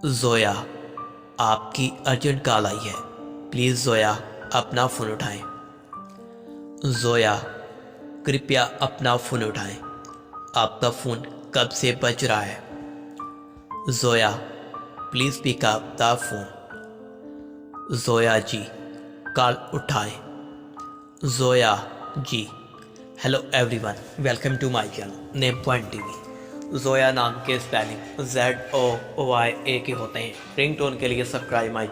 ज़ोया, आपकी urgent call आई है। Please Zoya, अपना फ़ोन उठाएं। ज़ोया, कृपया अपना फ़ोन उठाएं। आपका फ़ोन कब से बज रहा है। Zoya, please pick up the phone. Zoya ji, call उठाएं। Zoya ji, hello everyone, welcome to my channel name point TV. Zoya नाम के स्पेलिंग ZOOYA के होते हैं। रिंगटोन के लिए सब्सक्राइब माय